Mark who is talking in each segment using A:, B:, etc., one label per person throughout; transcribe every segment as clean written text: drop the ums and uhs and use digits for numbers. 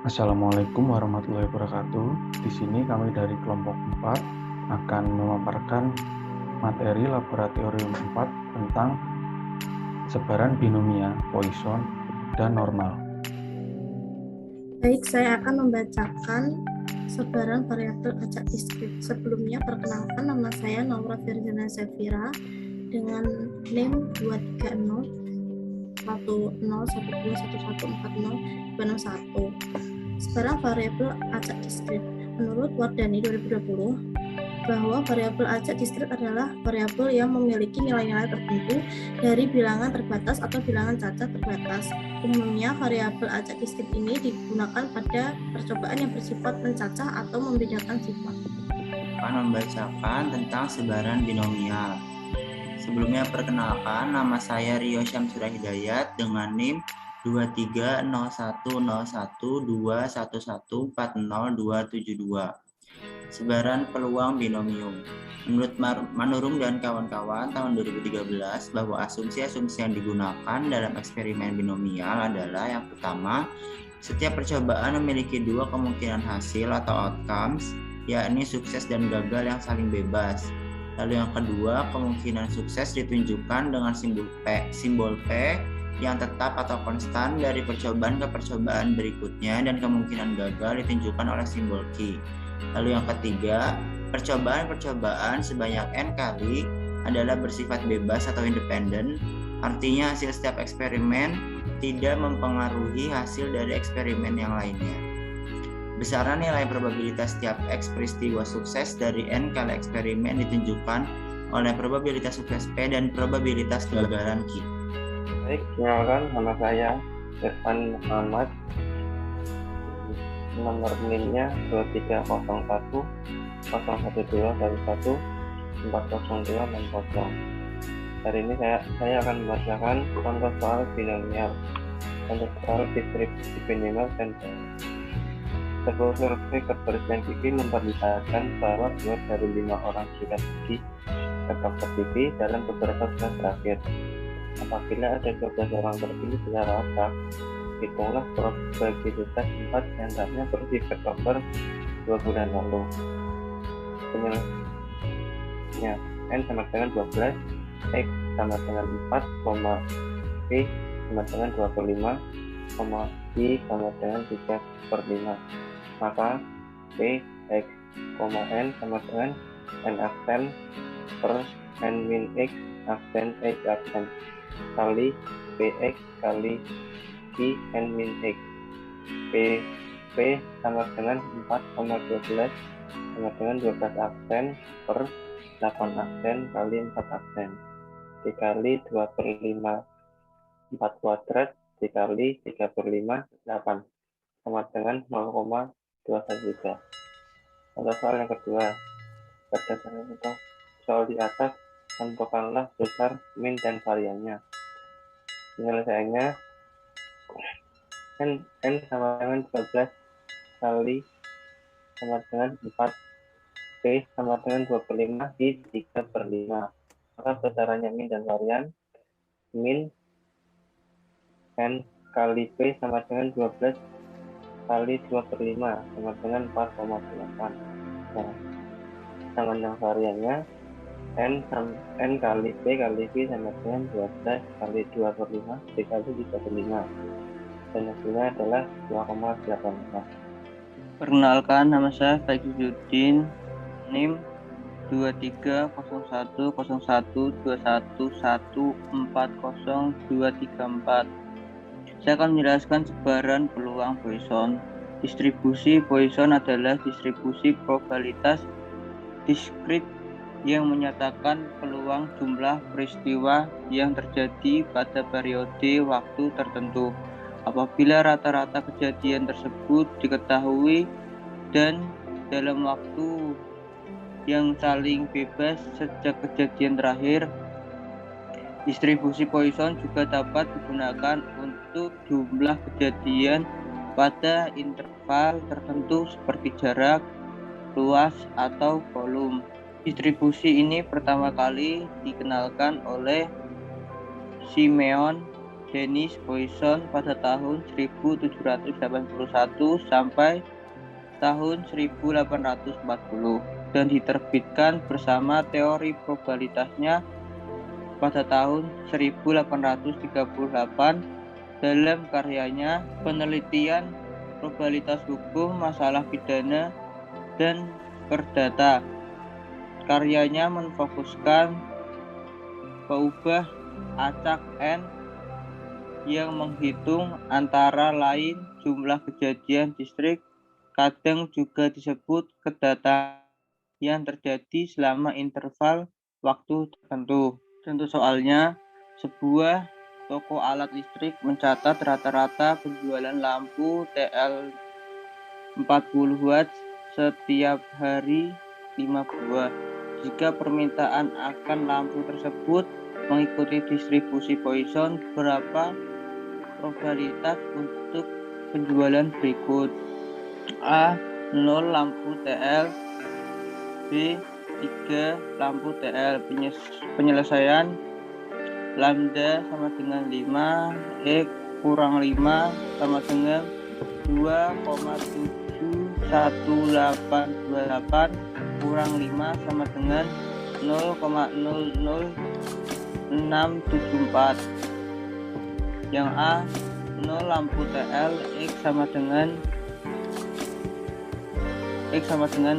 A: Assalamualaikum warahmatullahi wabarakatuh. Di sini kami dari kelompok 4 akan memaparkan materi laboratorium 4 tentang sebaran binomial, Poisson, dan normal.
B: Baik, saya akan membacakan sebaran variabel acak diskrit. Sebelumnya, perkenalkan, nama saya Naura Virginia Zafira dengan NIM 230 10121140 Sebaran variabel acak diskrit. Menurut Wardani 2020, bahwa variabel acak diskrit adalah variabel yang memiliki nilai-nilai tertentu dari bilangan terbatas atau bilangan cacat terbatas. Umumnya, variabel acak diskrit ini digunakan pada percobaan yang bersifat mencacah atau membedakan sifat.
C: Akan membacakan tentang sebaran binomial. Sebelumnya perkenalkan, nama saya Rio Syamsura Hidayat dengan NIM 230101211402272. Sebaran peluang binomium. Menurut Manurung dan kawan-kawan tahun 2013 bahwa asumsi-asumsi yang digunakan dalam eksperimen binomial adalah yang pertama, setiap percobaan memiliki dua kemungkinan hasil atau outcomes, yakni sukses dan gagal yang saling bebas. Lalu yang kedua, kemungkinan sukses ditunjukkan dengan simbol P yang tetap atau konstan dari percobaan ke percobaan berikutnya, dan kemungkinan gagal ditunjukkan oleh simbol Q. Lalu yang ketiga, percobaan-percobaan sebanyak N kali adalah bersifat bebas atau independen, artinya hasil setiap eksperimen tidak mempengaruhi hasil dari eksperimen yang lainnya. Besaran nilai probabilitas setiap X peristiwa sukses dari N kali eksperimen ditunjukkan oleh probabilitas sukses P dan probabilitas kegagalan Q.
D: Baik, kenalkan nama saya Irfan Muhammad. Nomor NIM-nya 2301 01211 40260. Hari ini saya akan membacakan contoh soal binomial, contoh soal distribusi binomial dan sebuah survei kebersihan gigi memperlihatkan bahwa 2 dari 5 orang sikat gigi ke dokter gigi dalam beberapa bulan terakhir. Apabila ada 12 orang terpilih secara acak, hitunglah probabilitas 4 diantaranya pergi ke dokter 2 bulan lalu. Penyelesaiannya N sama dengan 12, X sama dengan 4, P sama dengan 25, Y sama dengan 3/5. Maka P, X, N sama dengan N aksen per N min X aksen X aksen kali PX kali I N min X. P sama dengan 4,12 sama dengan 12 aksen per 8 aksen kali 4 aksen dikali 2/5 4 kuadrat dikali 3/5 8 sama dengan 0,213. Untuk soal yang kedua, berdasarkan contoh soal di atas, tentukanlah besar min dan variannya. Penyelesaiannya N sama dengan 12 kali sama dengan 4, P sama dengan 2/5, I 3/5. Maka besarannya min dan varian, min N kali P sama dengan 12 kali 2/5 sama dengan 4,8. Nah, sedangkan yang variannya N kali P kali V sama dengan 12 kali 2/5 dikali 3/5, dan hasilnya adalah 2,84.
E: Perkenalkan, nama saya Faikuddin, NIM 2301121140234. Saya akan menjelaskan sebaran peluang Poisson. Distribusi Poisson adalah distribusi probabilitas diskrit yang menyatakan peluang jumlah peristiwa yang terjadi pada periode waktu tertentu. Apabila rata-rata kejadian tersebut diketahui dan dalam waktu yang saling bebas sejak kejadian terakhir, distribusi Poisson juga dapat digunakan untuk jumlah kejadian pada interval tertentu seperti jarak, luas, atau volume. Distribusi ini pertama kali dikenalkan oleh Simeon Denis Poisson pada tahun 1781 sampai tahun 1840 dan diterbitkan bersama teori probabilitasnya pada tahun 1838 dalam karyanya Penelitian Probabilitas Hukum Masalah Pidana dan Perdata. Karyanya memfokuskan peubah acak N yang menghitung antara lain jumlah kejadian distrik, kadang juga disebut kedatangan yang terjadi selama interval waktu tertentu. Contoh soalnya, sebuah toko alat listrik mencatat rata-rata penjualan lampu TL 40 Watt setiap hari 5 buah. Jika permintaan akan lampu tersebut mengikuti distribusi Poisson, berapa probabilitas untuk penjualan berikut? A. 0 lampu TL, B. 3 lampu TL. Penyelesaian lambda sama dengan 5, X kurang 5 sama dengan 2,71828 kurang 5 sama dengan 0,00674. Yang A, 0 lampu TL, X sama dengan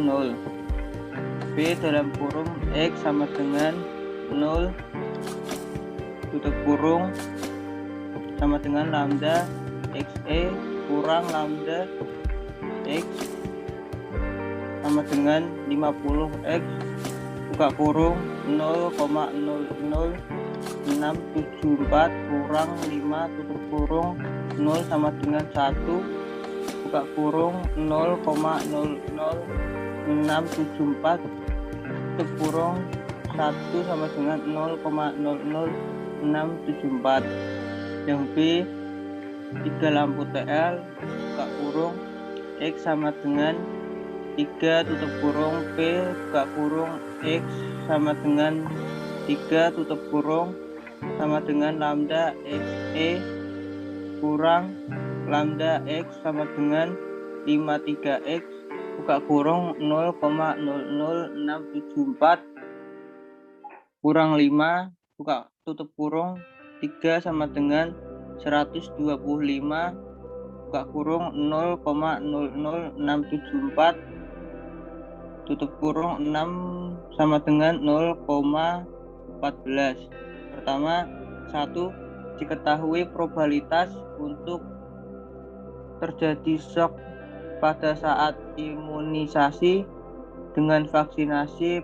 E: 0. B dalam kurung X sama dengan 0 tutup kurung sama dengan lambda XE kurang lambda X sama dengan 50X buka kurung 0,00674 kurang 5 tutup kurung 0 sama dengan 1 buka kurung 0,00674 tutup kurung 1 sama dengan 0,00674. Yang B, 3 lampu TL buka kurung X sama dengan 3 tutup kurung P buka kurung X sama dengan 3 tutup kurung sama dengan lambda XE kurang lambda X sama dengan 53X buka kurung 0,00674 kurang 5 buka tutup kurung 3 sama dengan 125 buka kurung 0,00674 tutup kurung 6 sama dengan 0,14. Pertama, 1. Diketahui probabilitas untuk terjadi shock pada saat imunisasi dengan vaksinasi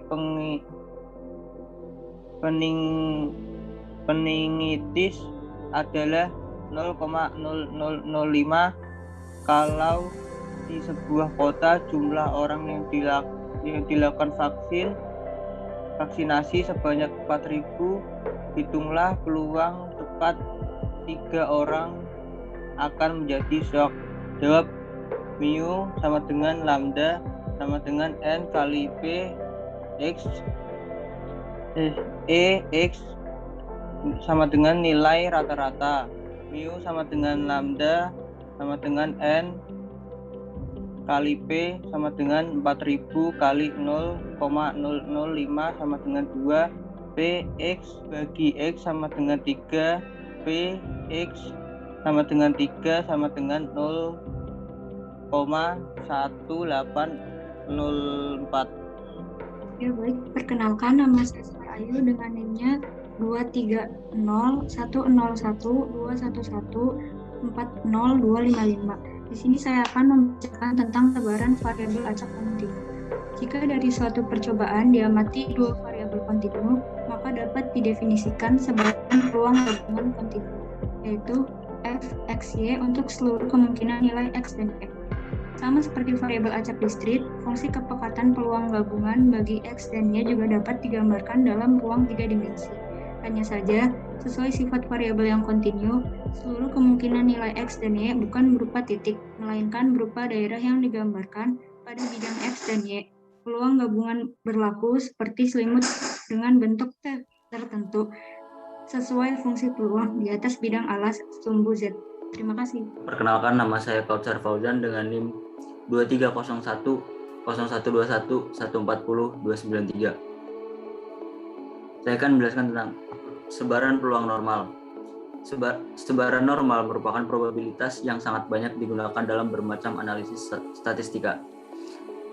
E: meningitis adalah 0,0005 kalau di sebuah kota jumlah orang yang dilakukan vaksinasi sebanyak 4.000, hitunglah peluang tepat 3 orang akan menjadi shock. Jawab, mu sama dengan lambda sama dengan n kali p x x sama dengan nilai rata-rata. Mu sama dengan lambda sama dengan n kali p sama dengan 4.000 kali 0,005 sama dengan 2, p x bagi x sama dengan 3, p x sama dengan 3 sama dengan 0,1804.
F: Ya baik, perkenalkan nama saya Ayu dengan NIM-nya 2301121140255. Di sini saya akan membacakan tentang sebaran variabel acak kontinu. Jika dari suatu percobaan diamati 2 variabel kontinu, maka dapat didefinisikan sebaran peluang gabungan kontinu, yaitu f, x, y untuk seluruh kemungkinan nilai x dan y. Sama seperti variabel acak diskrit, fungsi kepekatan peluang gabungan bagi x dan y juga dapat digambarkan dalam ruang 3 dimensi. Hanya saja, sesuai sifat variabel yang kontinu, seluruh kemungkinan nilai x dan y bukan berupa titik, melainkan berupa daerah yang digambarkan pada bidang x dan y. Peluang gabungan berlaku seperti selimut dengan bentuk tertentu. sesuai fungsi peluang di atas bidang alas sumbu Z. Terima kasih.
G: Perkenalkan, nama saya Kautsar Fauzan dengan NIM 2301 0121 140 293. Saya akan menjelaskan tentang sebaran peluang normal. Sebaran normal merupakan probabilitas yang sangat banyak digunakan dalam bermacam analisis statistika.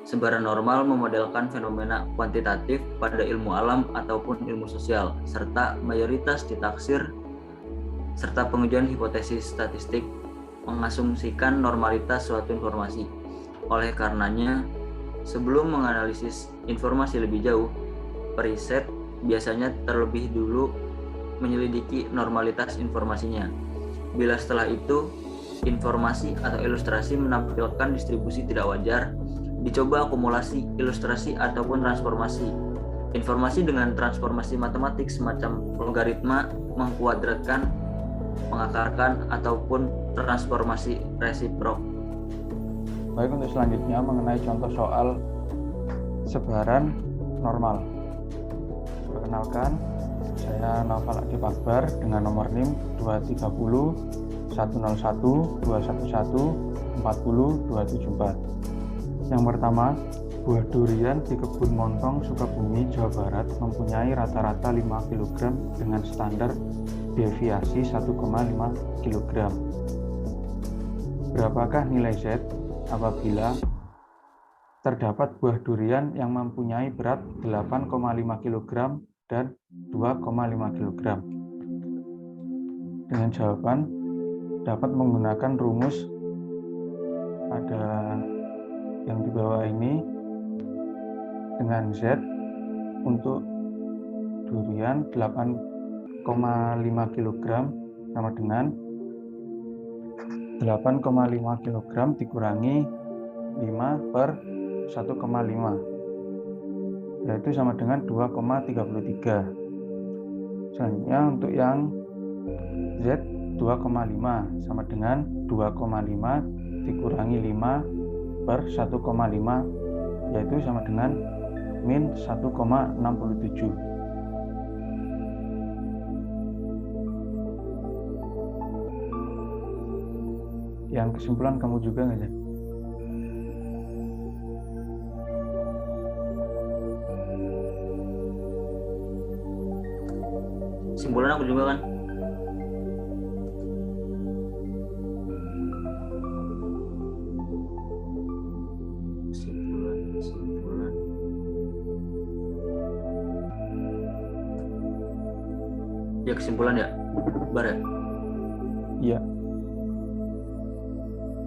G: Sebaran normal memodelkan fenomena kuantitatif pada ilmu alam ataupun ilmu sosial, serta mayoritas ditaksir, serta pengujian hipotesis statistik mengasumsikan normalitas suatu informasi. Oleh karenanya, sebelum menganalisis informasi lebih jauh, periset biasanya terlebih dulu menyelidiki normalitas informasinya. Bila setelah itu, informasi atau ilustrasi menampilkan distribusi tidak wajar, dicoba akumulasi, ilustrasi, ataupun transformasi. Informasi dengan transformasi matematik semacam logaritma, mengkuadratkan, mengakarkan, ataupun transformasi resiprok.
A: Baik, untuk selanjutnya mengenai contoh soal sebaran normal. Perkenalkan, saya Naufal Adib Akbar dengan nomor NIM 230 101 211 40 274. Yang pertama, buah durian di kebun Montong, Sukabumi, Jawa Barat mempunyai rata-rata 5 kg dengan standar deviasi 1,5 kg. Berapakah nilai Z apabila terdapat buah durian yang mempunyai berat 8,5 kg dan 2,5 kg? Dengan jawaban dapat menggunakan rumus pada yang di bawah ini, dengan Z untuk durian 8,5 kg sama dengan 8,5 kg dikurangi 5 per 1,5, yaitu sama dengan 2,33. Selanjutnya untuk yang Z 2,5 sama dengan 2,5 dikurangi 5 per 1,5, yaitu sama dengan min 1,67. Yang kesimpulan kamu juga nggak, Zed?
G: Kesimpulan aku juga kan. Ya, kesimpulan ya, Bar ya?
A: Iya.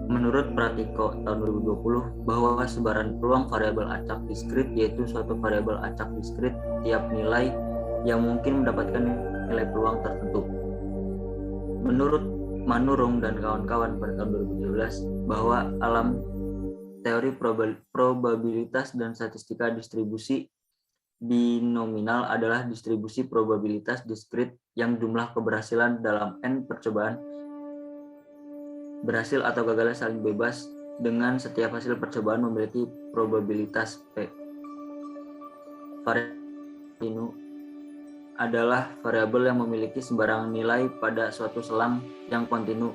G: Menurut Pratiko tahun 2020, bahwa sebaran peluang variabel acak diskrit yaitu suatu variabel acak diskrit tiap nilai yang mungkin mendapatkan nilai peluang tertentu. Menurut Manurung dan kawan-kawan pada tahun 2017, bahwa alam teori probabilitas dan statistika distribusi binominal adalah distribusi probabilitas diskrit yang jumlah keberhasilan dalam N percobaan berhasil atau gagalnya saling bebas, dengan setiap hasil percobaan memiliki probabilitas P. Variabel ini adalah variabel yang memiliki sembarangan nilai pada suatu selang yang kontinu.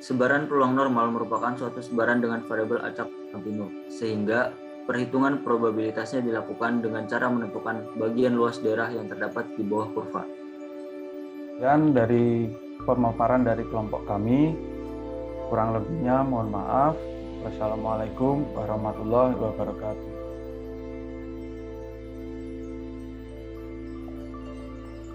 G: Sebaran peluang normal merupakan suatu sebaran dengan variabel acak kontinu, sehingga perhitungan probabilitasnya dilakukan dengan cara menentukan bagian luas daerah yang terdapat di bawah kurva.
A: Dan dari pemaparan dari kelompok kami, kurang lebihnya mohon maaf. Wassalamualaikum warahmatullahi wabarakatuh.